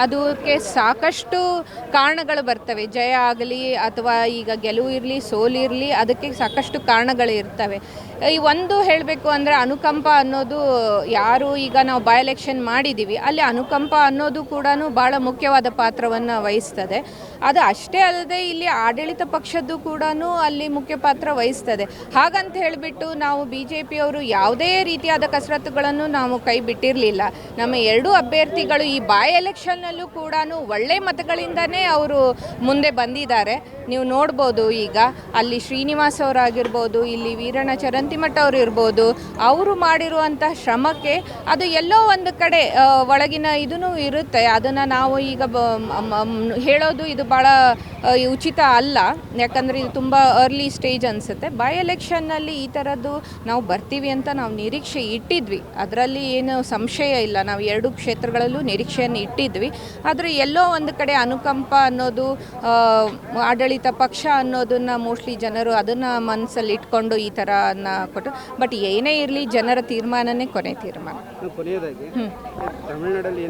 ಅದಕ್ಕೆ ಸಾಕಷ್ಟು ಕಾರಣಗಳು ಬರ್ತವೆ. ಜಯ ಆಗಲಿ ಅಥವಾ ಈಗ ಗೆಲುವು ಇರಲಿ, ಸೋಲಿರಲಿ, ಅದಕ್ಕೆ ಸಾಕಷ್ಟು ಕಾರಣಗಳು ಇರ್ತವೆ. ಈ ಒಂದು ಹೇಳಬೇಕು ಅಂದರೆ ಅನುಕಂಪ ಅನ್ನೋದು, ಯಾರು ಈಗ ನಾವು ಬೈ ಎಲೆಕ್ಷನ್ ಮಾಡಿದ್ದೀವಿ ಅಲ್ಲಿ ಅನುಕಂಪ ಅನ್ನೋದು ಕೂಡ ಭಾಳ ಮುಖ್ಯವಾದ ಪಾತ್ರವನ್ನು ವಹಿಸ್ತದೆ. ಅದು ಅಷ್ಟೇ ಅಲ್ಲದೆ ಇಲ್ಲಿ ಆಡಳಿತ ಪಕ್ಷದ್ದು ಕೂಡ ಅಲ್ಲಿ ಮುಖ್ಯ ಪಾತ್ರ ವಹಿಸ್ತದೆ. ಹಾಗಂತ ಹೇಳಿಬಿಟ್ಟು ನಾವು BJPಯವರು ಯಾವುದೇ ರೀತಿಯಾದ ಕಸರತ್ತುಗಳನ್ನು ನಾವು ಕೈ ಬಿಟ್ಟಿರಲಿಲ್ಲ. ನಮ್ಮ ಎರಡೂ ಅಭ್ಯರ್ಥಿಗಳು ಈ ಬೈ ಎಲೆಕ್ಷನ್ನಲ್ಲೂ ಕೂಡ ಒಳ್ಳೆ ಮತಗಳಿಂದನೇ ಅವರು ಮುಂದೆ ಬಂದಿದ್ದಾರೆ. ನೀವು ನೋಡ್ಬೋದು, ಈಗ ಅಲ್ಲಿ ಶ್ರೀನಿವಾಸ್ ಅವರಾಗಿರ್ಬೋದು, ಇಲ್ಲಿ ವೀರಣ್ಣ ಚರಂತಿಮಠ ಅವರು ಇರ್ಬೋದು, ಅವರು ಮಾಡಿರುವಂಥ ಶ್ರಮಕ್ಕೆ ಅದು ಎಲ್ಲೋ ಒಂದು ಕಡೆ ಒಳಗಿನ ಇದೂ ಇರುತ್ತೆ. ಅದನ್ನು ನಾವು ಈಗ ಹೇಳೋದು ಇದು ಭಾಳ ಉಚಿತ ಅಲ್ಲ, ಯಾಕಂದರೆ ಇದು ತುಂಬ ಅರ್ಲಿ ಸ್ಟೇಜ್ ಅನಿಸುತ್ತೆ. ಬೈ ಎಲೆಕ್ಷನ್ನಲ್ಲಿ ಈ ಥರದ್ದು ನಾವು ಬರ್ತೀವಿ ಅಂತ ನಾವು ನಿರೀಕ್ಷೆ ಇಟ್ಟಿದ್ವಿ, ಅದರಲ್ಲಿ ಏನು ಸಂಶಯ ಇಲ್ಲ. ನಾವು ಎರಡೂ ಕ್ಷೇತ್ರಗಳಲ್ಲೂ ನಿರೀಕ್ಷೆಯನ್ನು ಇಟ್ಟಿದ್ವಿ. ಆದರೆ ಎಲ್ಲೋ ಒಂದು ಕಡೆ ಅನುಕಂಪ ಅನ್ನೋದು, ಆಡಳಿತ ಪಕ್ಷ ಅನ್ನೋದನ್ನು ಮೋಸ್ಟ್ಲಿ ಜನರು ಅದನ್ನು ಮನಸ್ಸಲ್ಲಿ ಇಟ್ಕೊಂಡು ಈ ಥರನ ಕೊಟ್ಟು, ಬಟ್ ಏನೇ ಇರಲಿ ಜನರ ತೀರ್ಮಾನನೇ ಕೊನೆ ತೀರ್ಮಾನ. ಕೊನೆಯದಾಗಿ ತಮಿಳುನಾಡಲ್ಲಿ